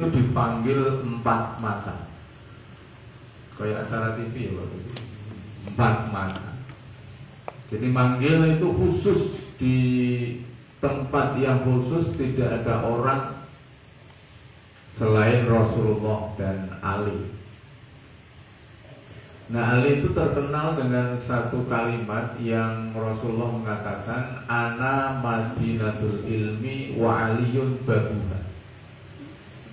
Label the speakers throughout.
Speaker 1: itu dipanggil empat mata, kayak acara TV ya, empat mata. Jadi manggil itu khusus di tempat yang khusus, tidak ada orang selain Rasulullah dan Ali. Nah, Ali itu terkenal dengan satu kalimat yang Rasulullah mengatakan, ana madinatul ilmi wa aliyun babuha.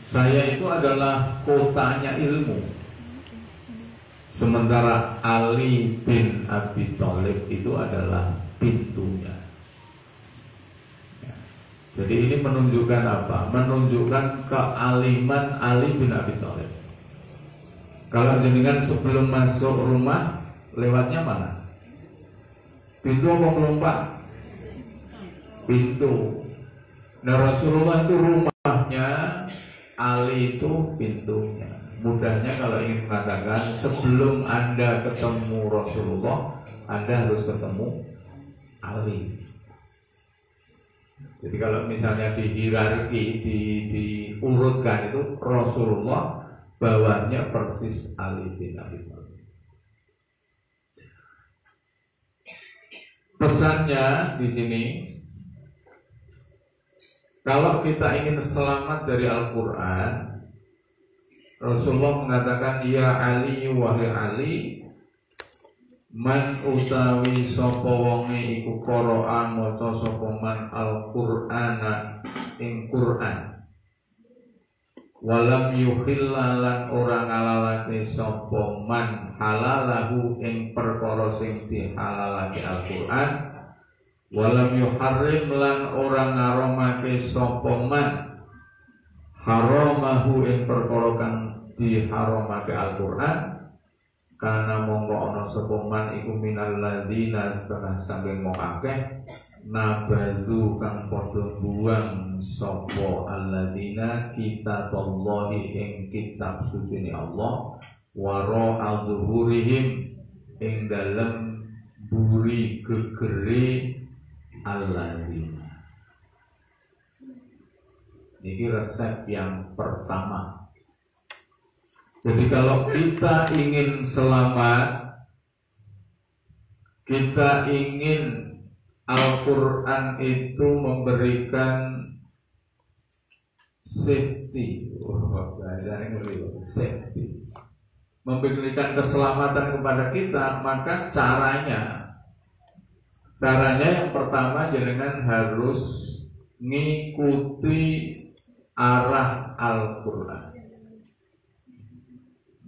Speaker 1: Saya itu adalah kotanya ilmu, sementara Ali bin Abi Thalib itu adalah pintunya. Jadi ini menunjukkan apa? Menunjukkan kealiman Ali bin Abi Thalib. Kalau jenengan sebelum masuk rumah, lewatnya mana? Pintu apa melompat? Pintu. Nah, Rasulullah itu rumahnya, Ali itu pintunya. Mudahnya kalau ingin mengatakan, sebelum Anda ketemu Rasulullah, Anda harus ketemu Ali. Jadi kalau misalnya di hierarki, diurutkan itu Rasulullah, bawahnya persis Ali bin Abi Thalib. Pesannya di sini, kalau kita ingin selamat dari Al-Quran, Rasulullah mengatakan, ya Ali, wahai Ali, man utawi sapa wonge iku qara'a maca sapa man Al-Qur'ana ing Qur'an, walam yukhillalan ora ngalalake sapa man halalahu ing perkara sing dihalalake Al-Qur'an, walam yuharrim lan ora ngaromake sapa man haramahu ing perkara kang diharamake Al-Qur'an, karena mongko ana sapa man iku minal ladzina setengah saking wong akeh nabadu kang padha buang sapa alladzina kitaballahi ing kitab suci Allah, wara al-zuhurihim ing dalem buri gegere alladzina. Ini resep yang pertama. Jadi kalau kita ingin selamat, kita ingin Al-Quran itu memberikan safety, safety, memberikan keselamatan kepada kita, maka caranya yang pertama, jenengan harus ngikuti arah Al-Quran,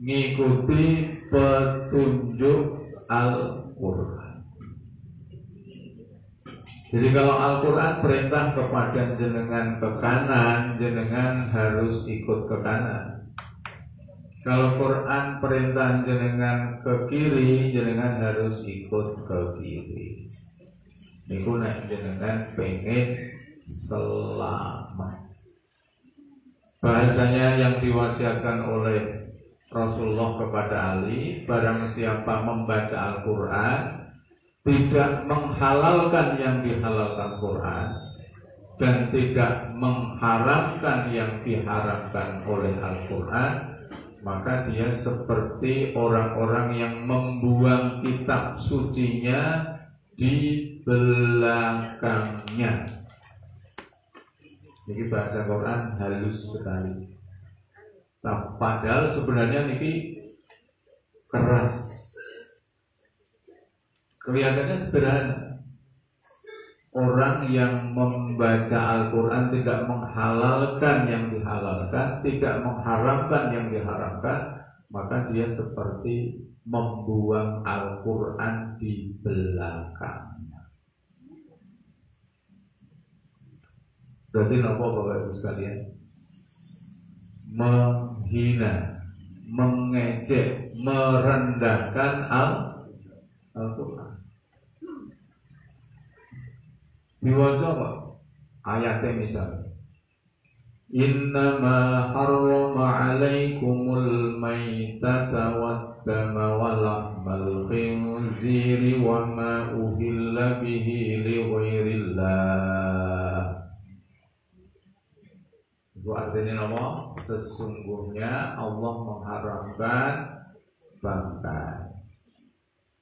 Speaker 1: ngikuti petunjuk Al-Quran. Jadi kalau Al-Quran perintah kepada jenengan ke kanan, jenengan harus ikut ke kanan. Kalau Quran perintah jenengan ke kiri, jenengan harus ikut ke kiri. Niku nek jenengan pengen selamat. Bahasanya yang diwasiatkan oleh Rasulullah kepada Ali, barang siapa membaca Al-Quran tidak menghalalkan yang dihalalkan Quran dan tidak mengharamkan yang diharamkan oleh Al-Quran, maka dia seperti orang-orang yang membuang kitab sucinya di belakangnya. Ini bahasa Quran halus sekali. Padahal sebenarnya ini keras. Kelihatannya sederhana. Orang yang membaca Al-Quran tidak menghalalkan yang dihalalkan, tidak mengharamkan yang diharamkan, maka dia seperti membuang Al-Quran di belakangnya. Berarti apa Bapak Ibu sekalian? Menghina, mengejek, merendahkan Al-Quran. Diwaca apa? Ayatnya misalnya, innama harrama alaikumul maitata waddama wa lahmal khinziri wa ma uhilla bihi li ghairillah. Itu artinya apa? Sesungguhnya Allah mengharamkan bangkai,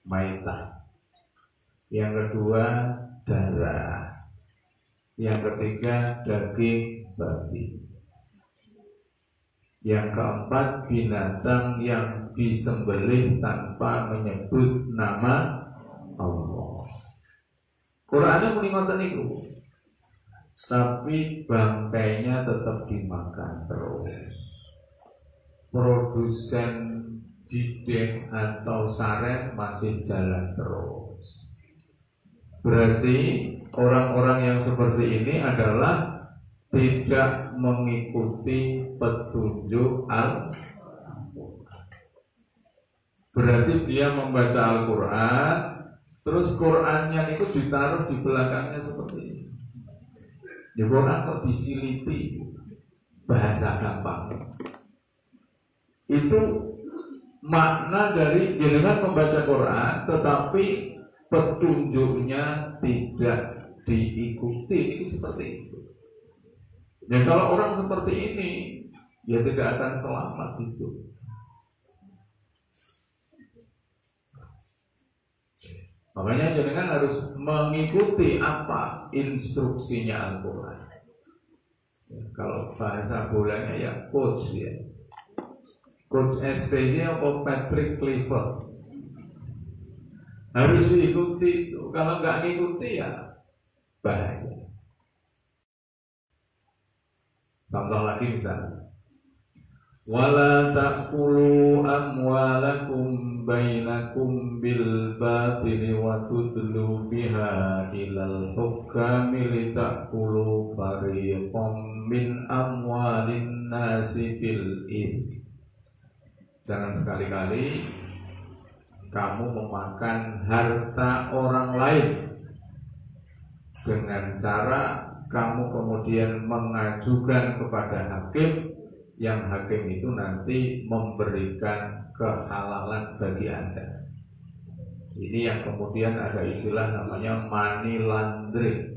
Speaker 1: maitah. Yang kedua darah. Yang ketiga daging babi. Yang keempat binatang yang disembelih tanpa menyebut nama Allah. Qurannya muni ngoten niku. Tapi bangkainya tetap dimakan terus. Produsen dideng atau saren masih jalan terus. Berarti orang-orang yang seperti ini adalah tidak mengikuti petunjuk Al-Quran. Berarti dia membaca Al-Quran, terus Qurannya itu ditaruh di belakangnya seperti ini. Di Quran kok disiliti bahasa gampang. Itu makna dari dengan membaca Quran, tetapi petunjuknya tidak diikuti. Itu seperti itu. Dan kalau orang seperti ini, dia tidak akan selamat hidup. Makanya jenengan harus mengikuti apa instruksinya Al-Quran. Ya, kalau bahasa bolanya ya coach ya. Coach ST-nya apa Patrick Clifford. Harus diikuti itu. Kalau nggak ngikuti ya bahaya. Contoh lagi misalnya, wala ta'kulu amwalakum bainakum bil batili wa tudlu biha ilal hukami litakulu fariqam min amwalin nasi bil ith. Jangan sekali-kali kamu memakan harta orang lain dengan cara kamu kemudian mengajukan kepada hakim, yang hakim itu nanti memberikan kehalalan bagi Anda. Ini yang kemudian ada istilah namanya money laundering.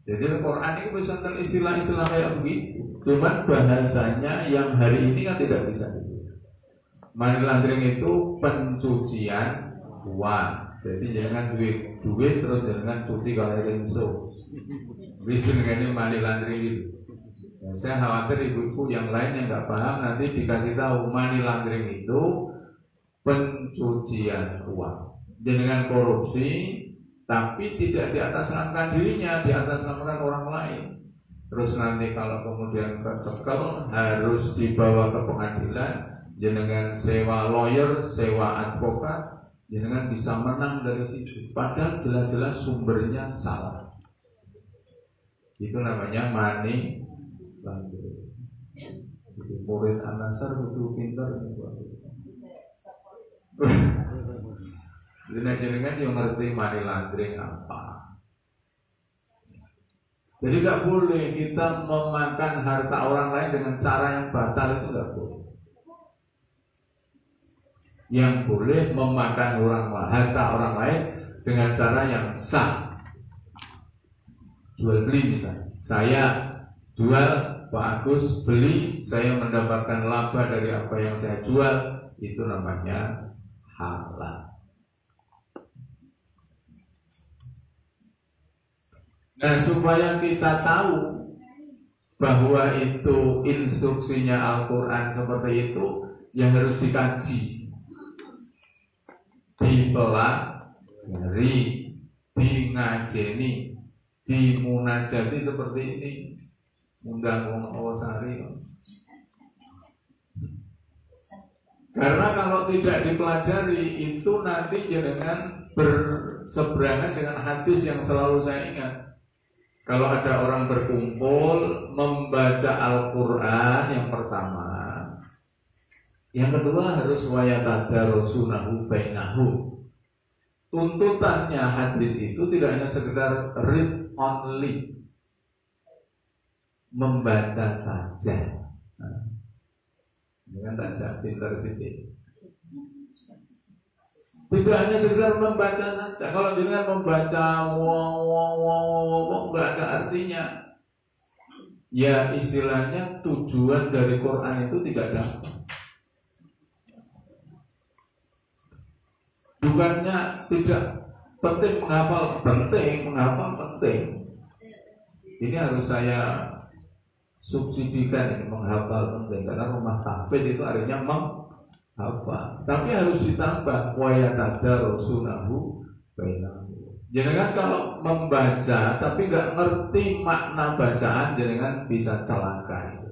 Speaker 1: Jadi Al-Quran itu bisa tentang istilah-istilah kayak begitu. Cuman bahasanya yang hari ini kan tidak bisa. Money laundering itu pencucian uang. Jadi jangan duit terus jangan cuti kalau rinso. Bisa dengan money laundering itu. Ya, saya khawatir ibu-ibu yang lain yang nggak paham nanti dikasih tahu money laundering itu pencucian uang. Dengan korupsi, tapi tidak di atas namakan dirinya, di atas namakan orang lain. Terus nanti kalau kemudian kecekel harus dibawa ke pengadilan, dengan sewa lawyer, sewa advokat. Jangan bisa menang dari situ. Padahal jelas-jelas sumbernya salah. Itu namanya money laundering. Jadi murid An-Nasr butuh pintar. Jangan yang ngerti money laundering apa. Jadi nggak boleh kita memakan harta orang lain dengan cara yang batal, itu nggak boleh. Yang boleh memakan harta orang lain dengan cara yang sah. Jual beli misalnya. Saya jual, Pak Agus beli, saya mendapatkan laba dari apa yang saya jual, itu namanya halal. Nah, supaya kita tahu bahwa itu instruksinya Al-Quran seperti itu, yang harus dikaji, dipelajari, dingajeni, dimunajati seperti ini. Undang wong awasari. Karena kalau tidak dipelajari itu nanti dengan berseberangan dengan hadis yang selalu saya ingat. Kalau ada orang berkumpul membaca Al-Quran yang pertama, yang kedua harus wayatadarusunahu bainahum. Tuntutannya hadis itu tidak hanya sekedar read only, membaca saja. Dengan tajak pintar sedikit. Tidak hanya sekedar membaca saja. Kalau dengan membaca wong nggak ada artinya. ya istilahnya tujuan dari Quran itu tidak dapat. Bukannya tidak penting menghafal, penting. Ini harus saya subsidikan ini, menghafal penting, karena rumah tahfidz itu artinya menghafal. Tapi harus ditambah wa yatadarasunahu bainahum. Jangan kalau membaca tapi nggak ngerti makna bacaan, jangan bisa celaka.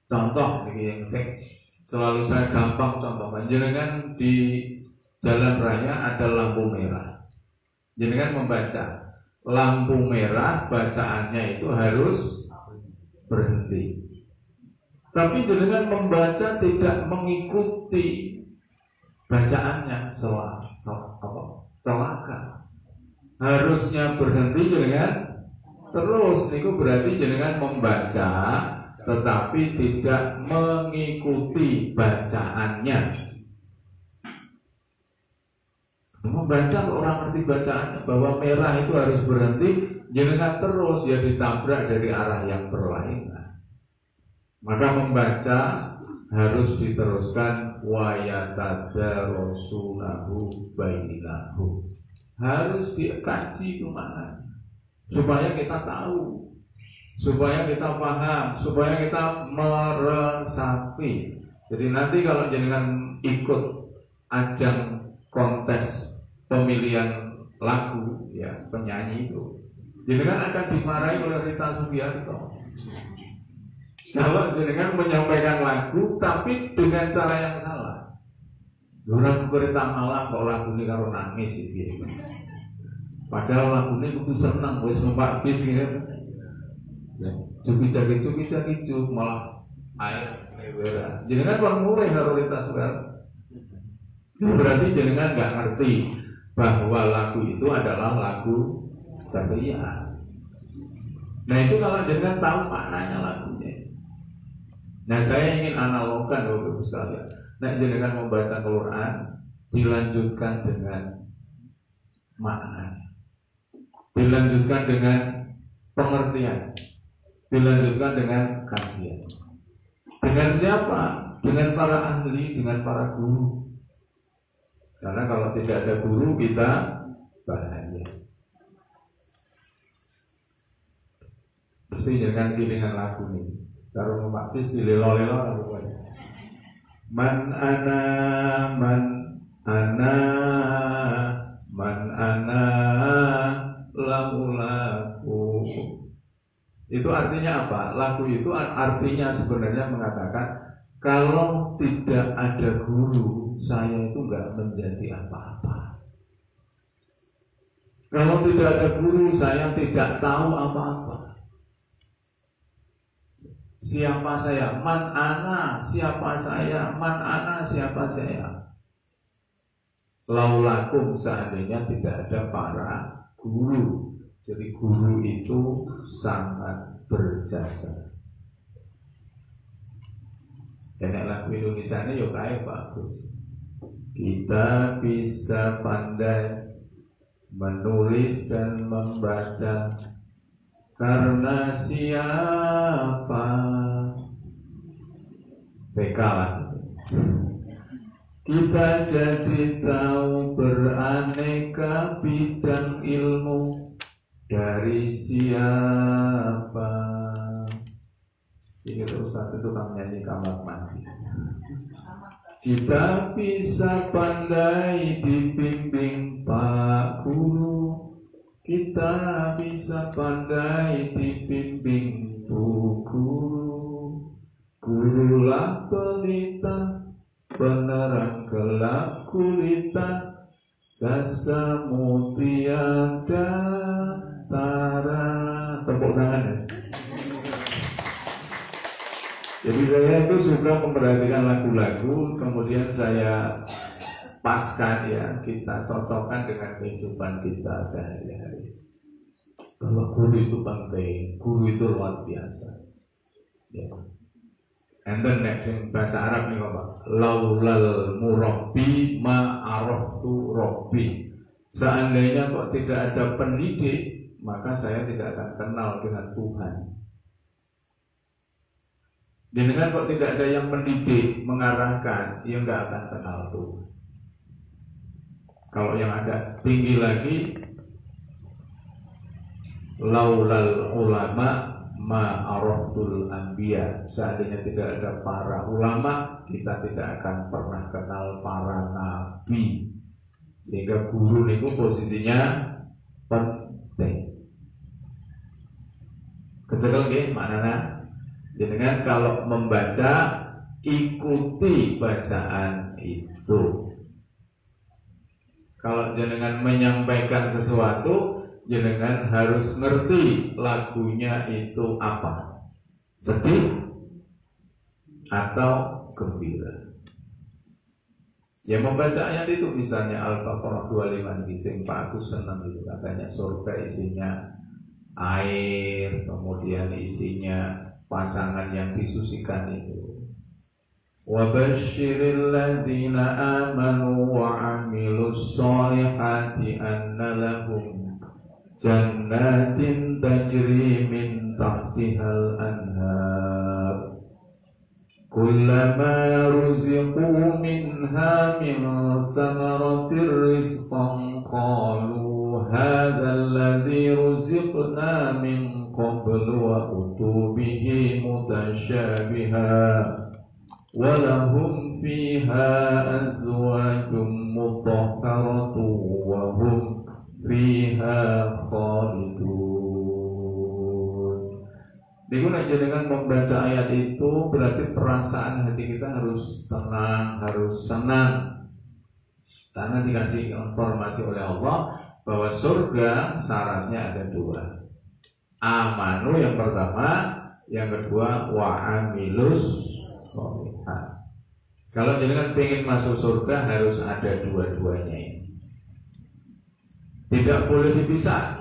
Speaker 1: Contoh ini yang selalu saya gampang contohkan. Jangan di jalan raya ada lampu merah. Jangan membaca lampu merah, bacaannya itu harus berhenti. Tapi jangan membaca tidak mengikuti bacaannya, celaka. Harusnya berhenti dengan terus. Itu berarti jangan membaca tetapi tidak mengikuti bacaannya. Membaca orang ngerti bacaannya bahwa merah itu harus berhenti, jangan terus ya ditabrak dari arah yang berlainan. Maka membaca harus diteruskan wa yatadarasunahu bainahum. Harus dikaji itu maknanya supaya kita tahu, supaya kita paham, supaya kita meresapi. Jadi nanti kalau jenengan ikut ajang kontes pemilihan lagu ya penyanyi itu, jenengan akan dimarahi oleh Rita Sugiarto kalau jenengan menyampaikan lagu tapi dengan cara yang salah. Orang berita malah kok lagu ini karo nangis gitu. Padahal lagu ini kudu senang, wis numpak bis gitu. Cuki-cuki malah air lewera. Jenengan baru mulai karo Rita Sugiarto. Berarti jenengan nggak ngerti bahwa lagu itu adalah lagu ceria. Nah itu kalau jenengan tahu maknanya lagunya. Nah saya ingin analogkan Bapak sekalian. Nah jenengan membaca Quran dilanjutkan dengan maknanya, dilanjutkan dengan pengertian, dilanjutkan dengan kajian. Dengan siapa? Dengan para ahli, dengan para guru. Karena kalau tidak ada guru kita bahaya. Mesti jangan dengan lagu nih. Kalau memaktis dilelo-lelo pokoknya. Man ana lagu. Itu artinya apa? Lagu itu artinya sebenarnya mengatakan kalau tidak ada guru, saya itu nggak menjadi apa-apa. Kalau tidak ada guru, saya tidak tahu apa-apa. Siapa saya? Man ana, siapa saya? Man ana, siapa saya? Laulakum, seandainya tidak ada para guru. Jadi guru itu sangat berjasa. Dan lagu Indonesia ini yuk kayak bagus. Kita bisa pandai menulis dan membaca karena siapa? TK lah. Kita jadi tahu beraneka bidang ilmu dari siapa? Ini Ustaz itu kan nyanyi kamar mandi. Kita bisa pandai dibimbing Pak Guru, kita bisa pandai dibimbing Bu Guru. Gurulah pelita, penerang gelap gulita, jasamu tiada tara. Tepuk tangan ya. Jadi saya itu suka memperhatikan lagu-lagu, kemudian saya paskan ya, kita cocokkan dengan kehidupan kita sehari-hari. Bahwa guru itu penting, guru itu luar biasa. Ya. And then bahasa Arab nih Bapak, laulal murabbi ma araftu rabbi. Seandainya kok tidak ada pendidik, maka saya tidak akan kenal dengan Tuhan. Jenengan kok tidak ada yang mendidik, mengarahkan, ya nggak akan kenal Tuhan. Kalau yang agak tinggi lagi, laulal ulama ma araftul anbiya. Seandainya tidak ada para ulama, kita tidak akan pernah kenal para nabi. Sehingga guru itu posisinya penting. Kecekel nggih maknana? Dengan kalau membaca, ikuti bacaan itu. Kalau jenengan menyampaikan sesuatu, jenengan harus ngerti lagunya itu apa, sedih atau gembira. Ya membaca ayat itu misalnya Al-Baqarah 25 ini, Pak Agus senang itu, katanya surga isinya air, kemudian isinya pasangan yang disucikan itu. Wa basyiril ladzina amanu wa 'amilus sholihati anna lahum jannatin tajri min tahtihal anhar kullama ruziqu minha min samaratir rizqan qalu hadzal ladzi ruziqna min qablu wa utu bihi mutasyabiha wa lahum fiha azwajum mutahharatu wa hum fiha khalidun. Niku nek jenengan membaca ayat itu berarti perasaan hati kita harus tenang, harus senang. Karena dikasih informasi oleh Allah bahwa surga syaratnya ada dua. Amanu yang pertama, yang kedua wa amilus sholihat. Kalau jenengan pengen masuk surga harus ada dua-duanya ini. Tidak boleh dipisah.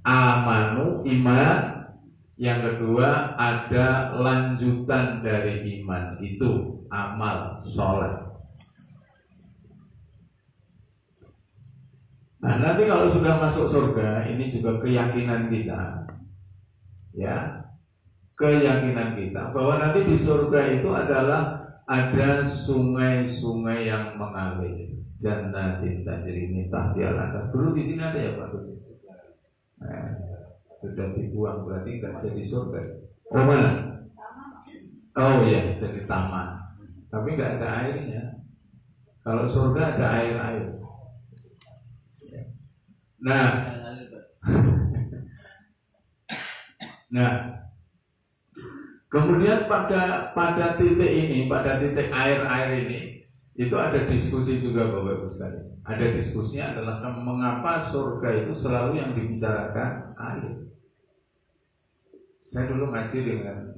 Speaker 1: Amanu iman, yang kedua ada lanjutan dari iman itu amal sholat. Nah nanti kalau sudah masuk surga, ini juga keyakinan kita, ya, keyakinan kita bahwa nanti di surga itu adalah ada sungai-sungai yang mengalir, jannatin tajri min tahtihal anhar. Dulu di sini ada ya Pak? Nah, sudah dibuang berarti nggak jadi surga. Oh mana? Oh iya, jadi taman. Tapi nggak ada airnya. Kalau surga ada air-air. Nah, kemudian pada titik ini, pada titik air-air ini, itu ada diskusi juga Bapak Ibu sekalian. Ada diskusinya adalah mengapa surga itu selalu yang dibicarakan air. Saya dulu ngaji dengan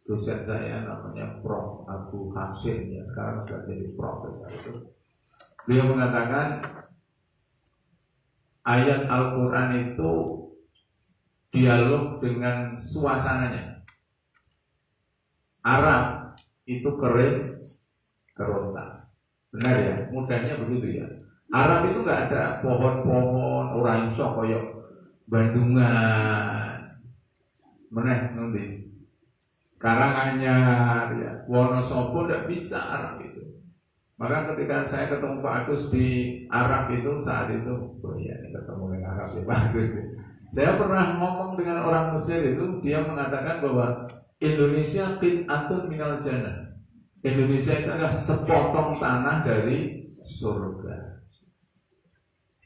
Speaker 1: dosen saya namanya Prof. Abu Hamsin, ya sekarang sudah jadi profesor itu. Beliau mengatakan ayat Al-Quran itu dialog dengan suasananya. Arab itu kering, kerontang. Benar ya, mudahnya begitu ya. Arab itu nggak ada pohon-pohon, orang iso koyok Bandungan, meneh nanti Karanganyar, ya, Wonosobo nggak bisa Arab itu. Maka ketika saya ketemu Pak Agus di Arab itu saat itu, oh ya ini ketemu dengan Arab ya Pak Agus. Saya pernah ngomong dengan orang Mesir itu, dia mengatakan bahwa Indonesia qit'atun minal jannah. Indonesia itu adalah sepotong tanah dari surga.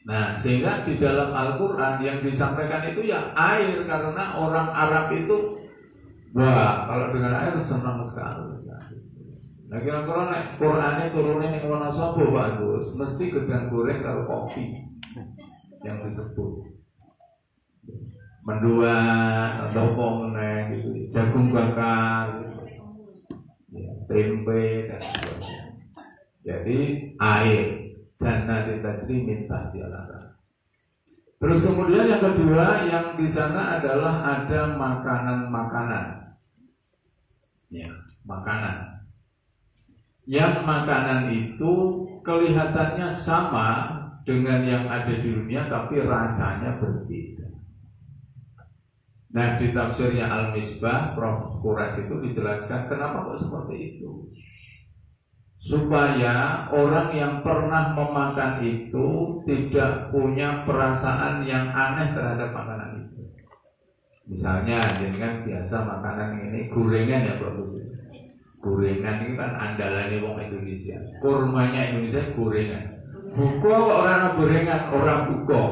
Speaker 1: Nah, sehingga di dalam Al-Quran yang disampaikan itu ya air, karena orang Arab itu wah kalau dengan air senang sekali. Nah kira-kira nek Qur'ane turune ning Wonosobo bagus, mesti gedang goreng karo kopi yang disebut menduan atau pomene gitu, jagung bakar, gitu. Ya, tempe dan sebagainya. Jadi air jannatin tajri min tahtihal anhar. Terus kemudian yang kedua yang di sana adalah ada makanan-makanan. Ya, makanan. Yang makanan itu kelihatannya sama dengan yang ada di dunia tapi rasanya berbeda. Nah, di tafsirnya Al-Misbah, Prof. Quraisy itu dijelaskan kenapa kok seperti itu. Supaya orang yang pernah memakan itu tidak punya perasaan yang aneh terhadap makanan itu. Misalnya, jenengan biasa makanan ini gorengan ya Prof. Gorengan ini kan andalannya wong Indonesia. Kurmanya Indonesia gorengan. Buko orang gorengan, orang buko.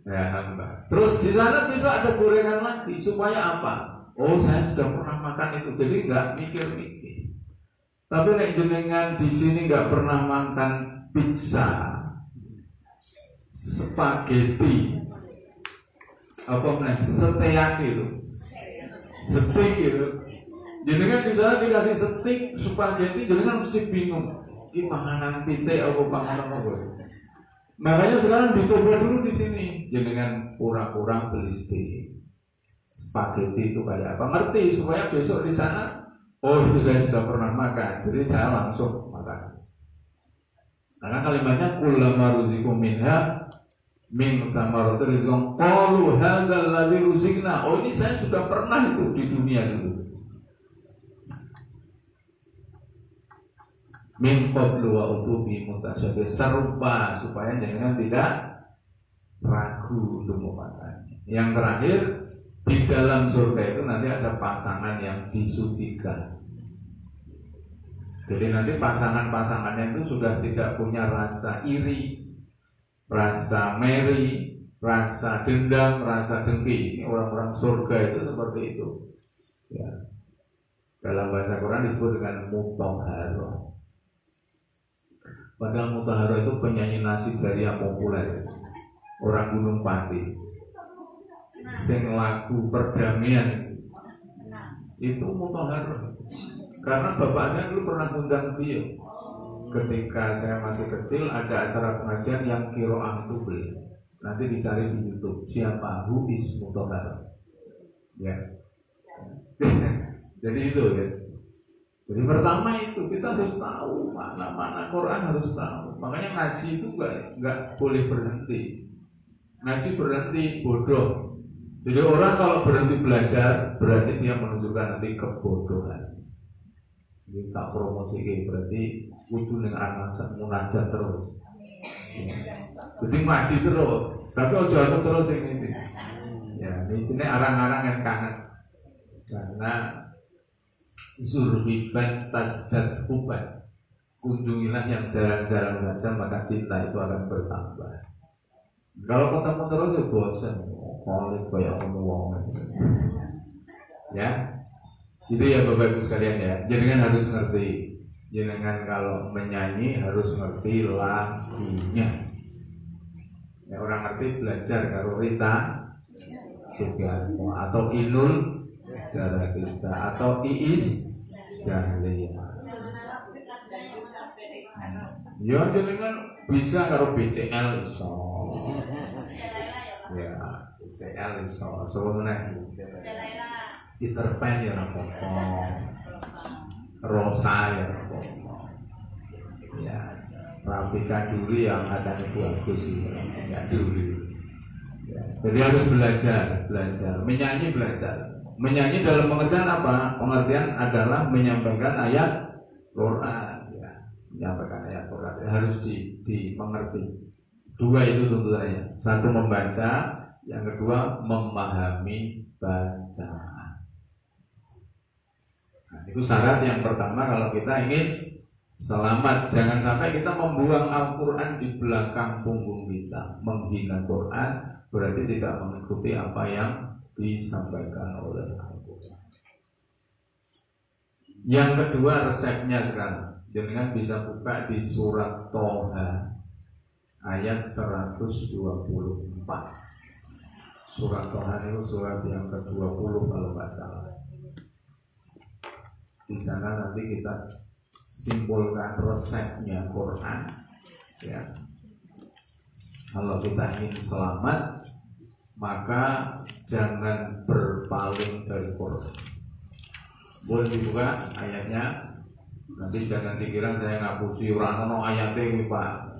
Speaker 1: Ya hamba. Terus di sana besok ada gorengan lagi supaya apa? Oh, saya sudah pernah makan itu, jadi nggak mikir-mikir. Tapi nek jenengan di sini nggak pernah makan pizza, spaghetti, apa namanya, steak itu, steak itu. Jenengan di sana dikasih steak, spaghetti, jenengan mesti bingung. Ini makanan pitik apa makanan apa? Makanya sekarang dicoba dulu di sini, jenengan kurang-kurang beli steak, spaghetti itu kayak apa, ngerti supaya besok di sana, oh itu saya sudah pernah makan, jadi saya langsung makan. Karena kalimatnya kullama ruziqu minha min thamaratir rizqan qalu hadzal ladzi ruziqna. Oh ini saya sudah pernah itu di dunia dulu. Min qablu wa utubi mutasyabih, serupa supaya jangan tidak ragu untuk memakannya. Yang terakhir, di dalam surga itu nanti ada pasangan yang disucikan. Jadi nanti pasangan-pasangannya itu sudah tidak punya rasa iri, rasa meri, rasa dendam, rasa dengki. Orang-orang surga itu seperti itu. Ya. Dalam bahasa Quran disebut dengan mutahharah. Padahal Mutahharah itu penyanyi nasib dari yang populer, orang Gunung Pati, sing lagu perdamaian itu Mutahharah. Karena bapak saya dulu pernah undang beliau. Ketika saya masih kecil ada acara pengajian yang kiroah itu beliau. Nanti dicari di YouTube siapa Who is Mutahharah. Ya. Jadi itu ya. Jadi pertama itu kita harus tahu mana Quran harus tahu. Makanya ngaji itu nggak boleh berhenti. Ngaji berhenti bodoh. Jadi orang kalau berhenti belajar berarti dia menunjukkan nanti kebodohan. Jadi tak promosi berarti kudu dengan anak munajat terus. Jadi ngaji terus. Tapi ojo aku terus ini sih. Ya di sini arang-arang yang kangen karena Zurhiban tasdad huban, kunjungilah yang jarang-jarang saja maka cinta itu akan bertambah. Kalau ketemu terus ya bosan, kalau kayak ngomong ya, itu ya Bapak Ibu sekalian ya. Jangan harus ngerti, jangan kalau menyanyi harus ngerti lagunya. Ya, orang ngerti belajar karo Rita Sugiarto atau Inul Daratista atau Iis Dahlia. Ya jenengan bisa karo BCL iso. Ya, BCL iso. Sebenarnya Peter Pan ya apa-apa. Rosa ya apa-apa. Ya, Rafika Duri yang katanya bagus ya dulu. Ya, jadi harus belajar, menyanyi belajar. Menyanyi dalam pengertian apa? Pengertian adalah menyampaikan ayat Quran, ya. Menyampaikan ayat Quran harus dimengerti. Dua itu tuntutannya. Satu membaca, yang kedua memahami bacaan. Nah, itu syarat yang pertama kalau kita ingin selamat. Jangan sampai kita membuang Al-Quran di belakang punggung kita. Menghina Quran berarti tidak mengikuti apa yang disampaikan oleh Al-Quran. Yang kedua resepnya sekarang, jangan bisa buka di surat Toha ayat 124. Surat Toha itu surat yang ke-20 kalau nggak salah. Di sana nanti kita simpulkan resepnya Quran. Ya, kalau kita ingin selamat maka jangan berpaling dari Quran. Boleh dibuka ayatnya. Nanti jangan dikira saya ngapusi orang ono ayatnya Pak.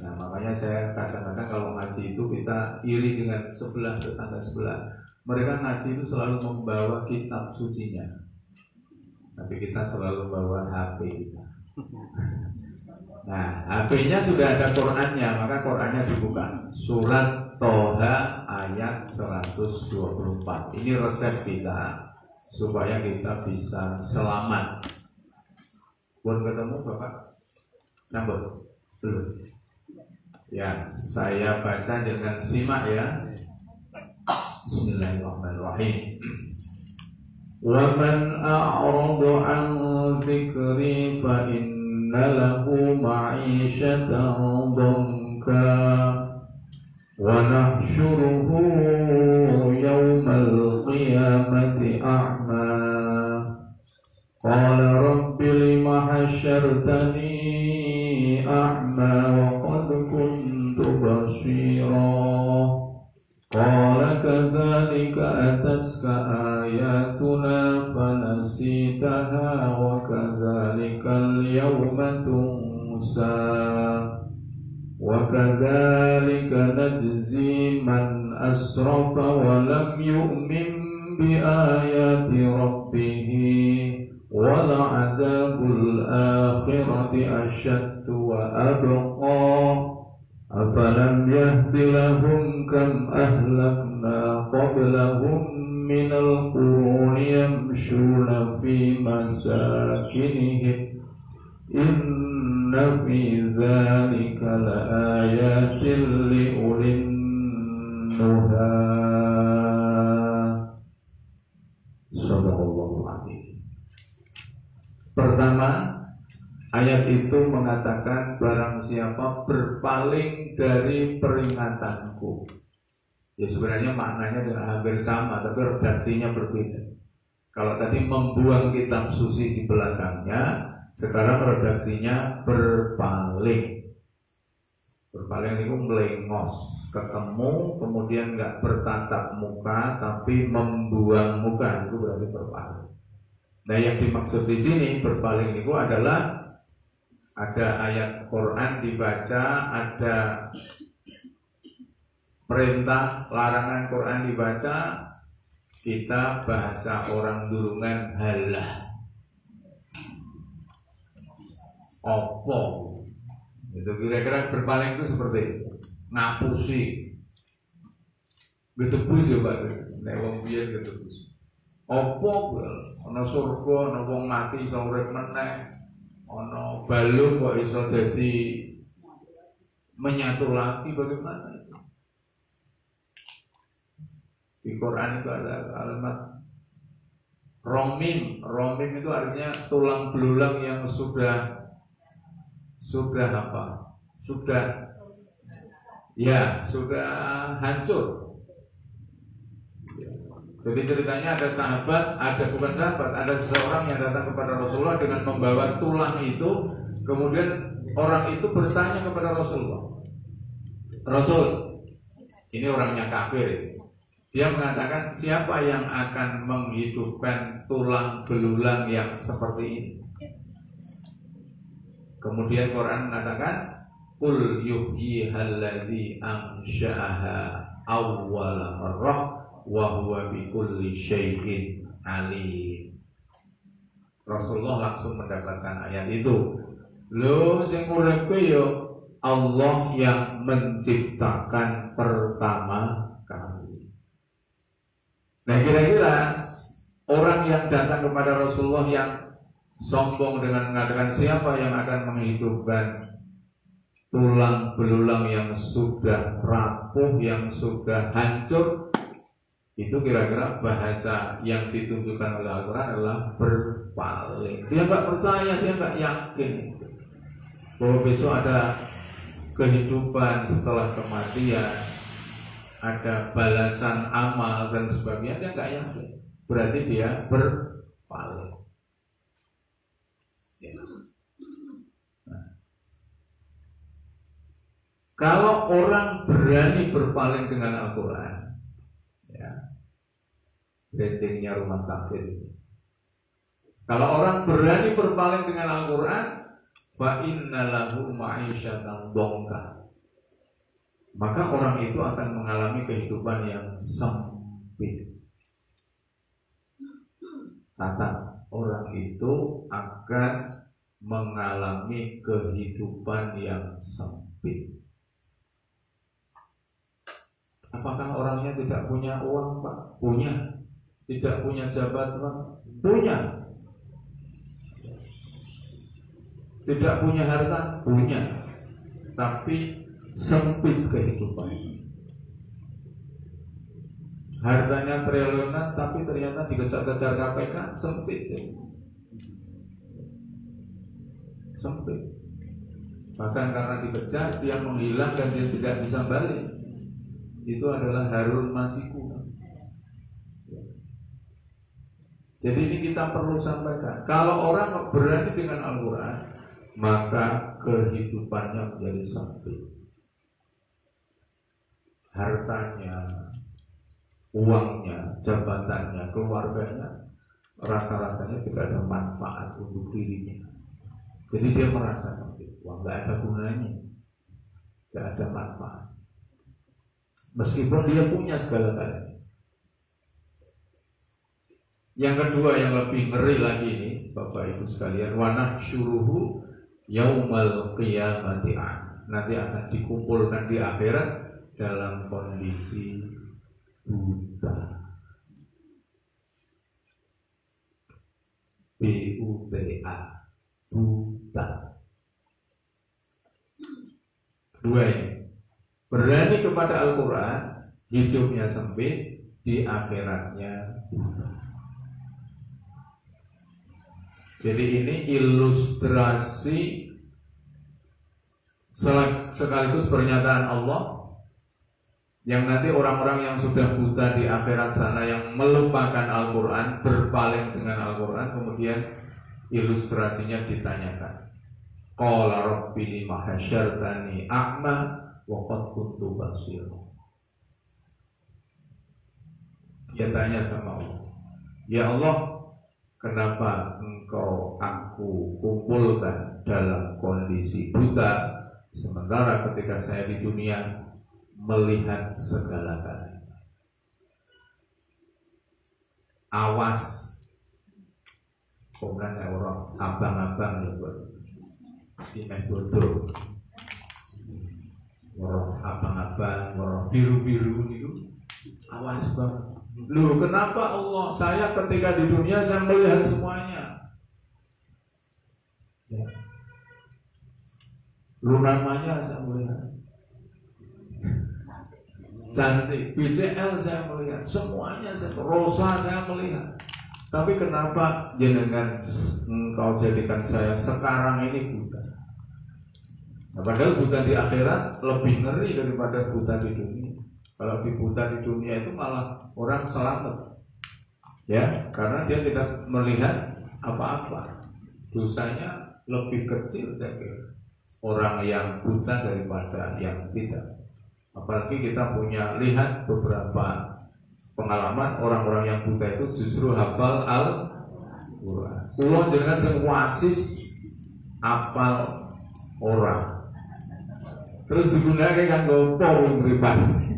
Speaker 1: Nah, makanya saya kadang-kadang kalau ngaji itu kita iri dengan tetangga sebelah. Mereka ngaji itu selalu membawa kitab sucinya, tapi kita selalu bawa HP kita. Nah, HP-nya sudah ada Qurannya, maka Qurannya dibuka. Surat Toha ayat 124. Ini resep kita supaya kita bisa selamat. Buat ketemu Bapak? Nambah? Belum? Ya, saya baca dengan simak ya. Bismillahirrahmanirrahim. Wa man a'rada 'an dzikri fa inna lahu ma'isyatan dhanka wa nahsyuruhu yawmal qiyamati a'ma. Qala rabbi lima hasyartani a'ma wa qad kuntu basira. Qala kadzalika atatka ayatuna fanasitaha wa kadzalikal yawma tunsa wa kadzalika najzi man asrafa wa lam yu'min bi ayati rabbih wa la'adzabul akhirati asyaddu wa abqa. Afalam yahdi lahum kam ahlakna qablahum minal quruni yamshuna fi masakinihim inna fi dzalika laayatin liulin nuha. Sadaqallahul adzim. Pertama, ayat itu mengatakan barang siapa berpaling dari peringatanku. Ya sebenarnya maknanya dengan hampir sama, tapi redaksinya berbeda. Kalau tadi membuang kitab suci di belakangnya, sekarang redaksinya berpaling. Berpaling itu melengos, ketemu kemudian nggak bertatap muka, tapi membuang muka, itu berarti berpaling. Nah yang dimaksud di sini berpaling itu adalah ada ayat Quran dibaca, ada perintah larangan Quran dibaca, kita bahasa orang durungan halah opo. Itu kira-kira berpaling itu seperti itu. Ngapusi, getebus ya Pak, nek wong biyen getebus. Opo ana surga, ana wong mati iso urip meneh. Ono balung kok iso jadi menyatu lagi, bagaimana itu? Di Quran itu ada kalimat romim. Romim itu artinya tulang belulang yang sudah apa? Sudah hancur. Jadi ceritanya ada sahabat, bukan sahabat, ada seseorang yang datang kepada Rasulullah dengan membawa tulang itu. Kemudian orang itu bertanya kepada Rasulullah, Rasul, ini orangnya kafir. Dia mengatakan, siapa yang akan menghidupkan tulang belulang yang seperti ini? Kemudian Quran mengatakan, Qul yuhyihalladzi ansha'aha awwala marrah wa huwa bikulli syai'in alim. Rasulullah langsung mendapatkan ayat itu. Lho sing urip yo Allah yang menciptakan pertama kali. Nah kira-kira orang yang datang kepada Rasulullah yang sombong dengan mengatakan siapa yang akan menghidupkan tulang belulang yang sudah rapuh, yang sudah hancur, itu kira-kira bahasa yang ditunjukkan oleh Al-Quran adalah berpaling. Dia nggak percaya, dia nggak yakin bahwa besok ada kehidupan setelah kematian, ada balasan amal dan sebagainya. Dia nggak yakin. Berarti dia berpaling. Nah, kalau orang berani berpaling dengan Al-Quran, brandingnya rumah takfir. Kalau orang berani berpaling dengan Al-Quran, fa inna lahu ma'isyatan dongka, maka orang itu akan mengalami kehidupan yang sempit. Kata orang itu akan mengalami kehidupan yang sempit. Apakah orangnya tidak punya uang, Pak? Punya. Tidak punya jabatan? Punya. Tidak punya harta? Punya. Tapi sempit kehidupan. Hartanya triliunan, tapi ternyata dikejar-kejar KPK, sempit. Sempit. Bahkan karena dikejar, dia menghilang dan dia tidak bisa balik. Itu adalah Harun Masiku. Jadi ini kita perlu sampaikan. Kalau orang berani dengan Al-Quran, maka kehidupannya menjadi sempit. Hartanya, uangnya, jabatannya, keluarganya, rasa-rasanya tidak ada manfaat untuk dirinya. Jadi dia merasa sempit. Wah, nggak ada gunanya, nggak ada manfaat. Meskipun dia punya segala-galanya. Yang kedua yang lebih ngeri lagi ini, Bapak Ibu sekalian, wa nahsyuruhu yaumal qiyamati. Nanti akan dikumpulkan di akhirat dalam kondisi buta. B-U-T-A, buta. Dua ini. Berani kepada Al-Quran, hidupnya sempit, di akhiratnya buta. Jadi ini ilustrasi sekaligus pernyataan Allah yang nanti orang-orang yang sudah buta di akhirat sana, yang melupakan Al-Quran, berpaling dengan Al-Quran, kemudian ilustrasinya ditanyakan. Qala rabbi lima hasyartani a'ma wa qad kuntu basira. Dia tanya sama Allah, ya Allah, kenapa engkau aku kumpulkan dalam kondisi buta, sementara ketika saya di dunia melihat segala-galanya. Awas, bukan orang abang-abang ya buat ini bodoh. Orang abang-abang, orang biru-biru itu, awas banget. Loh, kenapa Allah, saya ketika di dunia saya melihat semuanya. Ya. Lu namanya saya melihat, cantik, BCL saya melihat, semuanya saya, Rosa saya melihat. Tapi kenapa jenengan engkau jadikan saya sekarang ini buta? Nah, padahal buta di akhirat lebih ngeri daripada buta di dunia. Kalau di buta di dunia itu malah orang selamat, ya, karena dia tidak melihat apa-apa. Dosanya lebih kecil dari orang yang buta daripada yang tidak. Apalagi kita punya lihat beberapa pengalaman orang-orang yang buta itu justru hafal Al-Quran. Kulo jangan sing wasis hafal orang. Terus digunakan kan gopo pribadi.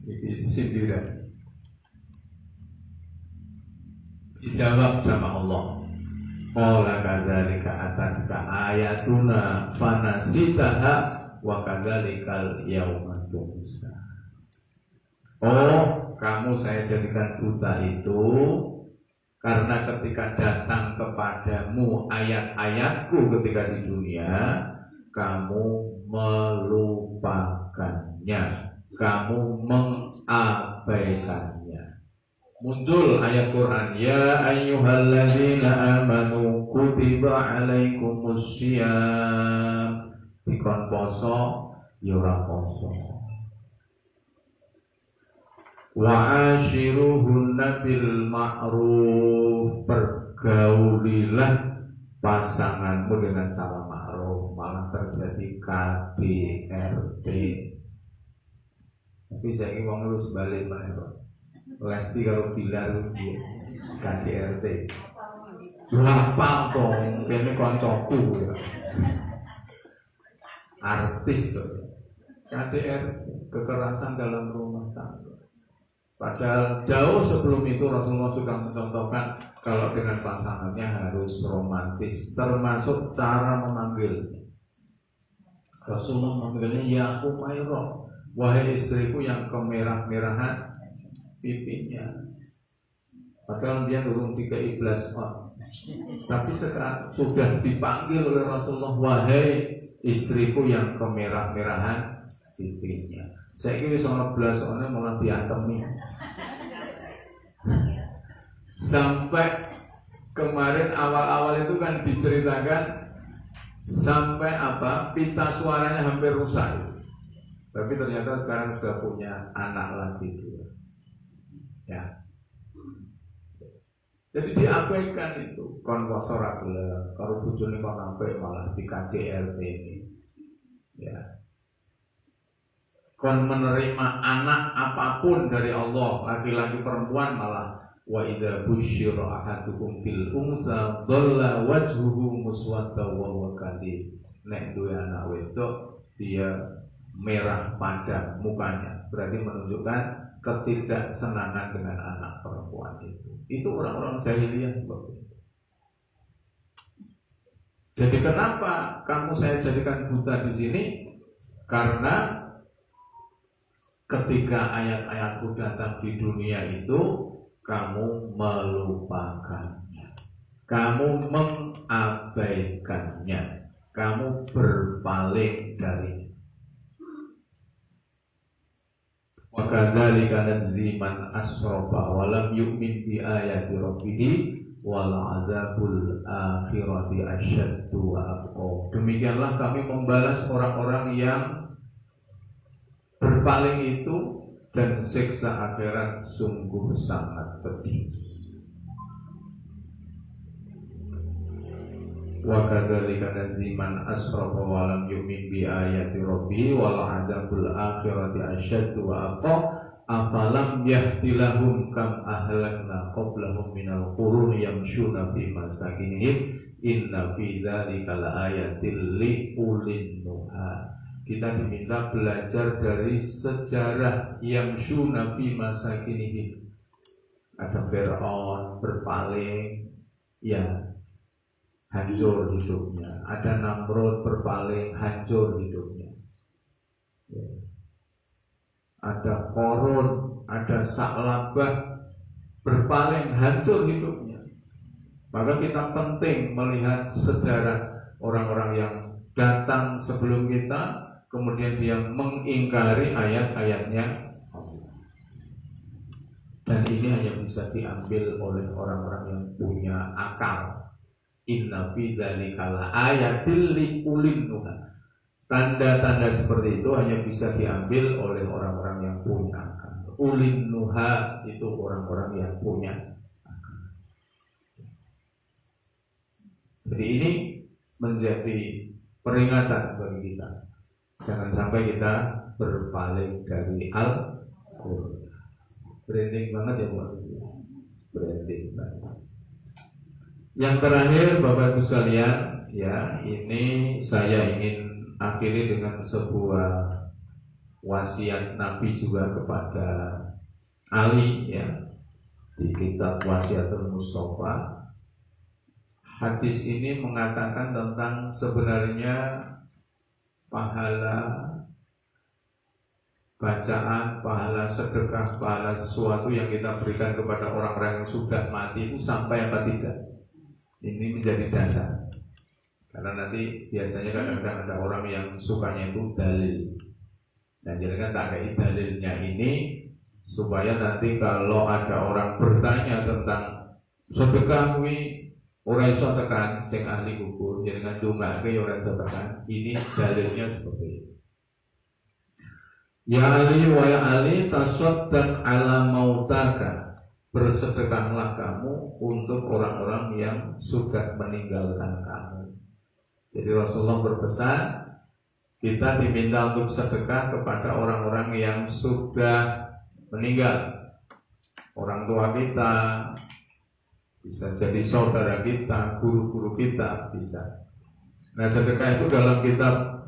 Speaker 1: Ini sindiran. Dijawab sama Allah. Qala kadzalika ataska ayatuna fanasitaha wa kadzalikal yauma tunsa. Oh, kamu saya jadikan buta itu karena ketika datang kepadamu ayat-ayatku ketika di dunia, kamu melupakannya, kamu mengabaikannya. Muncul ayat Quran, ya ayyuhalladzina amanu kutiba alaikumussyiyam. Dikon poso ya ora poso. Wa ashiruhunna bil ma'ruf, pergaulilah pasanganmu dengan cara ma'ruf. Malah terjadi KDRT. Tapi saya ini wong lu sebalik mana Lesti kalau Bilar KDRT. Lapal dong, kene koncoku ya. Artis tuh. KDR, kekerasan dalam rumah tangga. Padahal jauh sebelum itu Rasulullah sudah mencontohkan kalau dengan pasangannya harus romantis, termasuk cara memanggilnya. Rasulullah memanggilnya ya Umairah, wahai istriku yang kemerah-merahan pipinya. Padahal dia durung 13 on. Tapi sekarang sudah dipanggil oleh Rasulullah, wahai istriku yang kemerah-merahan pipinya. Saya kira soal belas onnya malah diantemi. Sampai kemarin awal-awal itu kan diceritakan sampai apa pita suaranya hampir rusak. Tapi ternyata sekarang sudah punya anak lagi dia. Ya. Jadi diabaikan itu kon poso ra gelem, karo bojone kon sampai malah di KDRT ini. Ya. Kon menerima anak apapun dari Allah, laki-laki perempuan malah wa idza busyira ahadukum bil unsa dhalla wajhuhu muswadda wa huwa kadhib. Nek duwe anak wedok dia merah pada mukanya, berarti menunjukkan ketidaksenangan dengan anak perempuan itu. Itu orang-orang jahiliyah seperti itu. Jadi kenapa kamu saya jadikan buta di sini? Karena ketika ayat-ayatku datang di dunia itu, kamu melupakannya, kamu mengabaikannya, kamu berpaling darinya. Wa kadzalika najzi man asrafa wa lam yu'min bi ayati rabbih wal adzabul akhirati asyaddu wa abqa. Demikianlah kami membalas orang-orang yang berpaling itu, dan siksa akhirat sungguh sangat pedih. Wa kadzalika najzi man asrafa wa lam yu'min bi ayati rabbih wal adzabul akhirati asyaddu wa abqa. Afalam yahdilahum kam ahlakna qablahum minal quruni yamshuna fi masakinihim inna fi dzalika laayatil li ulil nuha. Kita diminta belajar dari sejarah yang syunafi masa kini. Ada Fir'aun berpaling, ya hancur hidupnya. Ada Namrud berpaling, hancur hidupnya. Ya. Ada Korun, ada Sa'labah berpaling, hancur hidupnya. Maka kita penting melihat sejarah orang-orang yang datang sebelum kita, kemudian dia mengingkari ayat-ayatnya Allah. Dan ini hanya bisa diambil oleh orang-orang yang punya akal. Inna fi dzalika laayatil liulil nuha. Tanda-tanda seperti itu hanya bisa diambil oleh orang-orang yang punya akal. Ulin nuha itu orang-orang yang punya akal. Jadi ini menjadi peringatan bagi kita. Jangan sampai kita berpaling dari Al-Quran. Branding banget ya Pak. Branding banget. Yang terakhir Bapak Ibu sekalian, ya ini saya ingin akhiri dengan sebuah wasiat Nabi juga kepada Ali, ya, di kitab Wasiatul Mustafa. Hadis ini mengatakan tentang sebenarnya pahala bacaan, pahala sedekah, pahala sesuatu yang kita berikan kepada orang-orang yang sudah mati itu sampai apa tidak. Ini menjadi dasar. Karena nanti biasanya kadang-kadang ada orang yang sukanya itu dalil. Dan jadi kan tak kayak dalilnya ini supaya nanti kalau ada orang bertanya tentang sedekah kuwi ora iso tekan sing ahli kubur, jadi kan ndongake ora iso tekan. Ini dalilnya seperti itu. Ya Ali wa ya Ali tasaddaq ala mautaka. Bersedekahlah kamu untuk orang-orang yang sudah meninggalkan kamu. Jadi Rasulullah berpesan kita diminta untuk sedekah kepada orang-orang yang sudah meninggal. Orang tua kita, bisa jadi saudara kita, guru-guru kita bisa. Nah sedekah itu dalam kitab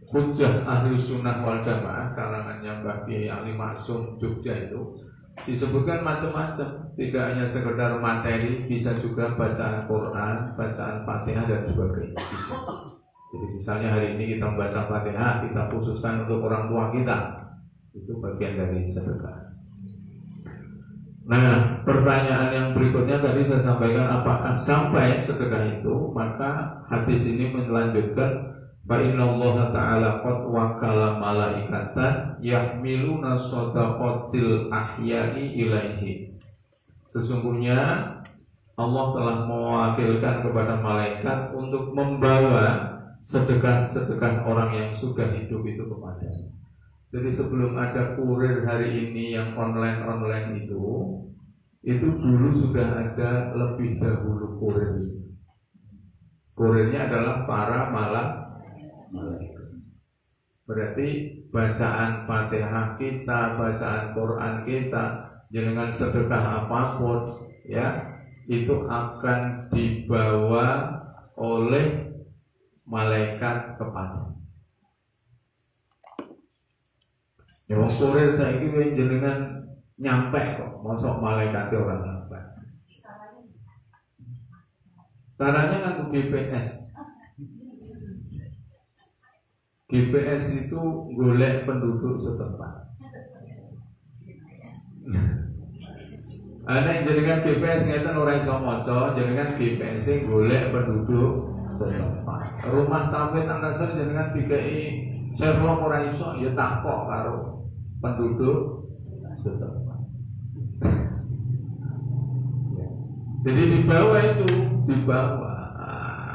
Speaker 1: hujjah ahli sunnah wal jamaah kalangannya Mbah Kiai Ali Maksum Jogja itu disebutkan macam-macam, tidak hanya sekedar materi, bisa juga bacaan Quran, bacaan Fatihah dan sebagainya bisa. Jadi misalnya hari ini kita membaca Fatihah, kita khususkan untuk orang tua kita, itu bagian dari sedekah. Nah, pertanyaan yang berikutnya tadi saya sampaikan, apakah sampai sedekah itu? Maka hadis ini melanjutkan, fa innallaha ta'ala qad wakala malaikatan yahmiluna shadaqatil ahya'i ilaihi. Sesungguhnya Allah telah mewakilkan kepada malaikat untuk membawa sedekah-sedekah orang yang sudah hidup itu kepadanya. Jadi sebelum ada kurir hari ini yang online itu dulu sudah ada lebih dahulu kurir. Kurirnya adalah para malaikat. Berarti bacaan Fatihah kita, bacaan Quran kita, dengan sedekah apapun, ya, itu akan dibawa oleh malaikat kepada. Ya wong kurir saiki wis jenengan nyampe kok, mosok malaikat orang nyampe. Caranya kan GPS. GPS itu golek penduduk setempat. Ana jenengan GPS ngeten ora iso maca, jenengan GPS golek penduduk setempat. Rumah tawet anasar jenengan dikai Sherlock ora iso ya takok karo penduduk setempat. Jadi dibawa.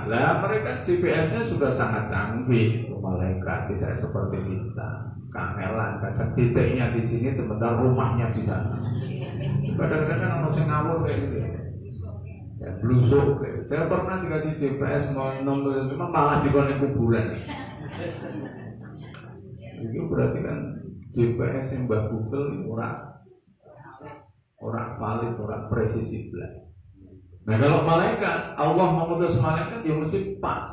Speaker 1: Lah mereka GPS-nya sudah sangat canggih, malaikat tidak seperti kita. Kangelan, kadang titiknya di sini sebentar rumahnya di sana. Kadang-kadang kan orang yang ngawur kayak gitu. Ya, blusuk. Saya pernah dikasih GPS mau nomor cuma malah dikonek kuburan. Itu berarti kan GPS yang Mbah Google orang valid, orang presisi belas. Nah kalau malaikat, Allah mengutus malaikat yang mesti pas.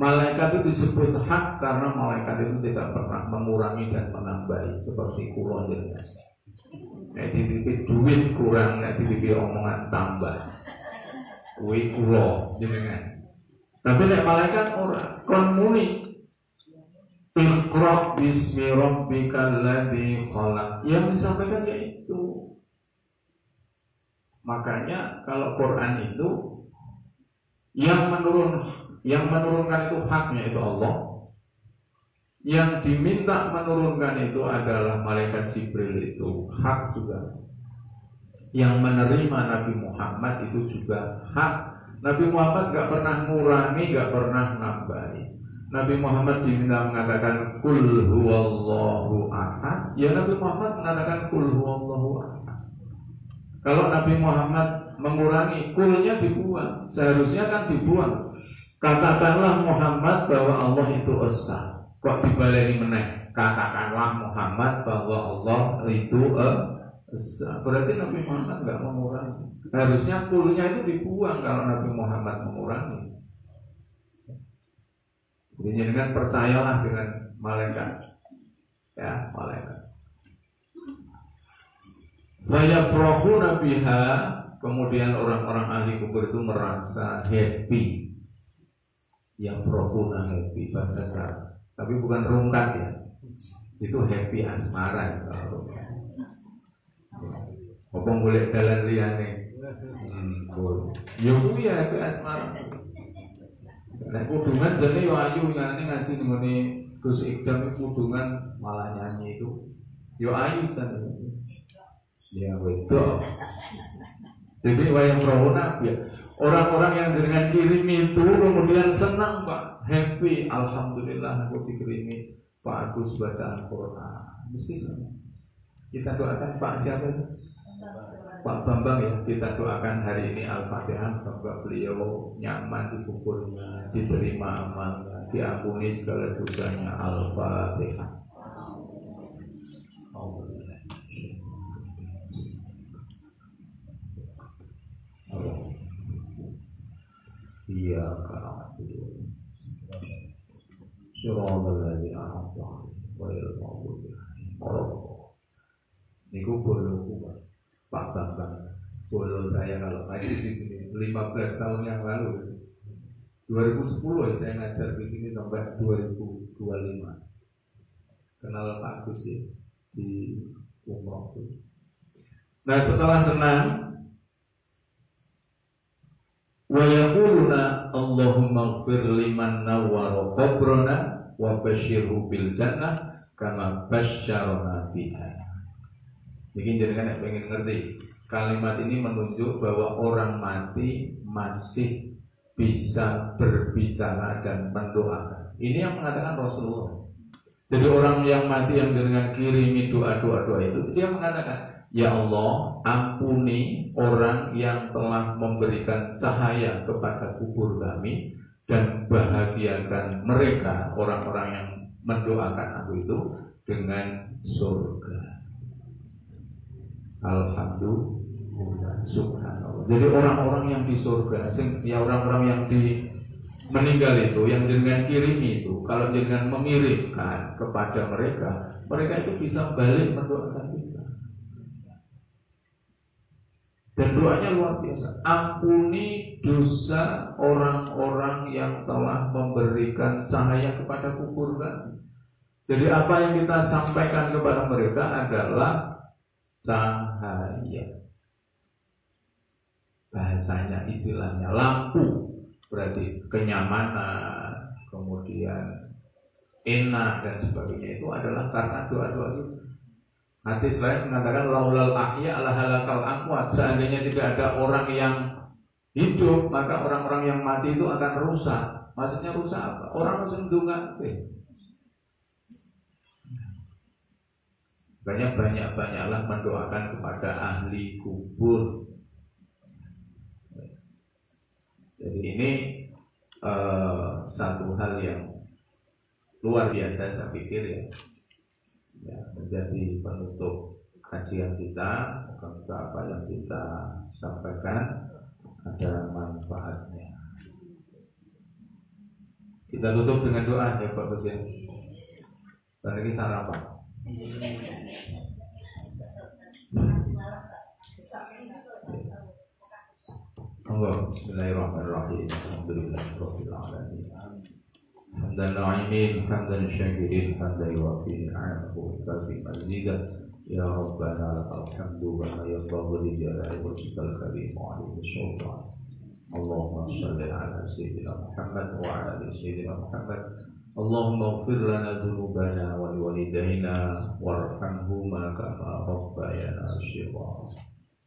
Speaker 1: Malaikat itu disebut hak karena malaikat itu tidak pernah mengurangi dan menambahi seperti kulo jelas. Nek dititip duit kurang, nek dititip omongan tambah. Kuwi kulo jenengan. Tapi nek malaikat ora kon muni Iqra bismi rabbikal ladzi khalaq. Yang disampaikan yaitu. Makanya kalau Quran itu yang menurunkan itu haknya itu Allah. Yang diminta menurunkan itu adalah malaikat Jibril, itu hak juga. Yang menerima Nabi Muhammad itu juga hak. Nabi Muhammad gak pernah ngurangi, gak pernah nambahi. Nabi Muhammad diminta mengatakan Qul huwallahu ahad, ya Nabi Muhammad mengatakan Qul huwallahu ahad. Kalau Nabi Muhammad mengurangi, kulnya dibuang. Seharusnya kan dibuang. Katakanlah Muhammad bahwa Allah itu esa. Kok dibaleni meneh? Katakanlah Muhammad bahwa Allah itu esa. Berarti Nabi Muhammad enggak mengurangi. Harusnya kulnya itu dibuang kalau Nabi Muhammad mengurangi. Jadi jangan percayalah dengan malaikat. Ya, malaikat. Fayafrahuna biha, kemudian orang-orang ahli kubur itu merasa happy. Yafrahuna happy bahasa sekarang. Tapi bukan rungkat ya. Itu happy asmara kalau rungkat. Apa boleh dalan liyane? Boleh. Ya kuwi ya happy asmara. Nek kudungan jane yo ayu ngene ngaji ngene Gus Ikdam kudungan malah nyanyi itu. Yo ayu kan. Ya betul. Jadi wayang rawona ya. Orang-orang yang jenengan kirim itu kemudian senang Pak, happy, alhamdulillah aku dikirimi Pak Agus bacaan Quran. Mesti senang. Kita doakan Pak siapa itu? Pak Bambang ya, kita doakan hari ini Al-Fatihah, semoga beliau nyaman di kuburnya, diterima amalnya, diampuni segala dosanya. Al-Fatihah. Iya, Siratal ladzina an'amta 'alaihim ghairil maghdubi 'alaihim waladdallin. Niku boloku Pak Bambang. Bolo saya kalau ngaji di sini 15 tahun yang lalu. 2010 saya ngajar di sini sampai 2025. Kenal Pak Agus ya, di umroh. Nah setelah senang, wa yaquluna Allahumma ighfir liman nawwara qabrana wa basyirhu bil jannah kama basyarna biha. Mungkin jenengan yang pengen ngerti kalimat ini menunjuk bahwa orang mati masih bisa berbicara dan mendoakan. Ini yang mengatakan Rasulullah. Jadi orang yang mati yang dengan kirimi doa-doa itu, dia mengatakan, ya Allah, ampuni orang yang telah memberikan cahaya kepada kubur kami dan bahagiakan mereka, orang-orang yang mendoakan aku itu, dengan surga. Alhamdulillah, subhanallah. Jadi orang-orang yang di surga, ya orang-orang yang di meninggal itu, yang jenengan kirimi itu, kalau jenengan mengirimkan kepada mereka, mereka itu bisa balik mendoakan kita. Dan doanya luar biasa. Ampuni dosa orang-orang yang telah memberikan cahaya kepada kubur kami. Jadi apa yang kita sampaikan kepada mereka adalah cahaya. Bahasanya, istilahnya lampu. Berarti kenyamanan, kemudian enak dan sebagainya itu adalah karena doa-doa itu. Hadis lain mengatakan laulal ahya ala halakal amwat. Seandainya tidak ada orang yang hidup, maka orang-orang yang mati itu akan rusak. Maksudnya rusak apa? Orang langsung ndongake. Banyaklah mendoakan kepada ahli kubur. Jadi ini satu hal yang luar biasa saya pikir ya, menjadi penutup kajian kita. Semoga apa yang kita sampaikan ada manfaatnya. Kita tutup dengan doa ya Pak Presiden. Dan ini sarapan. Bismillahirrahmanirrahim. Alhamdulillahirabbil alamin. Hamdan na'imin, hamdan syakirin, hamdan yuwafi ni'amahu wa yukafi mazidah. Ya Rabbana lakal hamdu wa ma yanbaghi li jalali wajhikal karim wa 'alaihi sultan. Allahumma shalli ala sayyidina Muhammad wa ala ali sayyidina Muhammad. Allahumma ighfir lana dhunubana wa liwalidayna warhamhuma kama rabbayana shighara.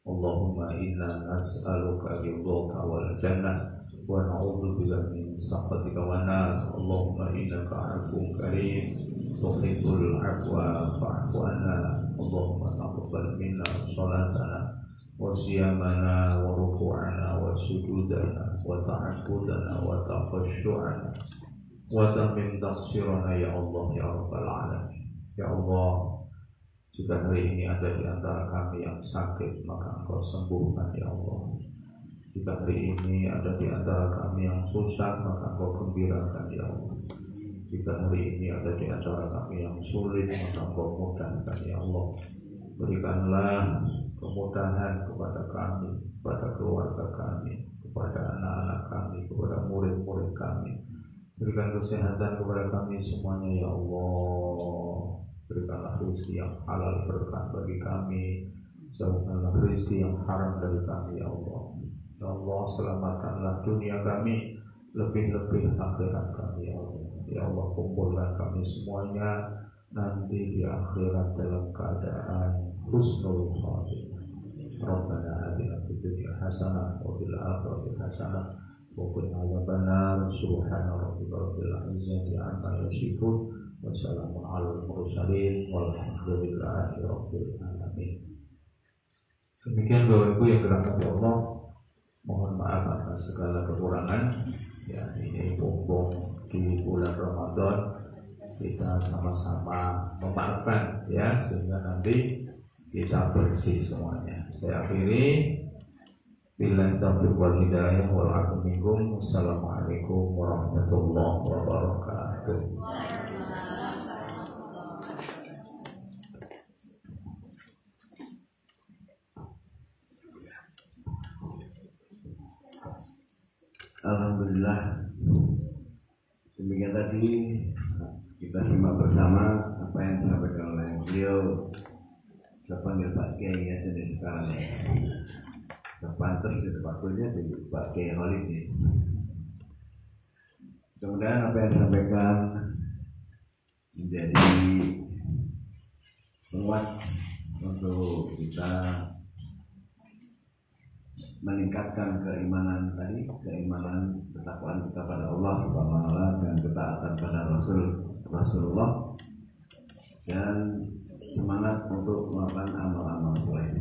Speaker 1: Allahumma inna nas'aluka ridhaka wal jannah wa na'udzubika min sakhatika wan nar. Allahumma innaka 'afuwwun karim tuhibbul 'afwa fa'fu 'anna. Allahumma taqabbal minna shalatana wa siyamana wa ruku'ana wa sujudana wa ta'abbudana wa takhashu'ana wa tamim taqsirana ya Allah ya Rabbal alamin. Ya Allah, jika hari ini ada di antara kami yang sakit, maka Engkau sembuhkan ya Allah. Jika hari ini ada di antara kami yang susah, maka Engkau gembirakan ya Allah. Jika hari ini ada di antara kami yang sulit, maka Engkau mudahkan ya Allah. Berikanlah kemudahan kepada kami, kepada keluarga kami, kepada anak-anak kami, kepada murid-murid kami. Berikan kesehatan kepada kami semuanya ya Allah. Berikanlah rezeki yang halal berkah bagi kami. Jauhkanlah rezeki yang haram dari kami ya Allah. Ya Allah, selamatkanlah dunia kami, lebih-lebih akhirat kami ya Allah. Ya Allah, kumpulkan kami semuanya nanti di akhirat dalam keadaan husnul khatimah. Rabbana atina fid dunya hasanah wa fil akhirati hasanah wa qina adzabannar. Subhana rabbika rabbil izzati amma yasifun wa salamun alal mursalin walhamdulillahi rabbil alamin. Demikian Bapak Ibu yang dirahmati Allah, mohon maaf atas segala kekurangan. Ya, ini mumpung di bulan Ramadan, kita sama-sama memaafkan ya, sehingga nanti kita bersih semuanya. Saya akhiri, billahi taufiq wal hidayah wal afu minkum. Wassalamualaikum warahmatullahi wabarakatuh. wabarakatuh.
Speaker 2: Alhamdulillah, demikian tadi kita simak bersama apa yang disampaikan oleh beliau. Saya panggil Pak Kiai ya, jadi sekarang ya terpantas itu waktunya di Pak Kiai Khalid ya. Mudah-mudahan apa yang disampaikan menjadi penguat untuk kita meningkatkan keimanan tadi, keimanan ketakwaan kita pada Allah Subhanahu wa taala dan ketaatan pada Rasulullah, dan semangat untuk melakukan amal-amal soleh.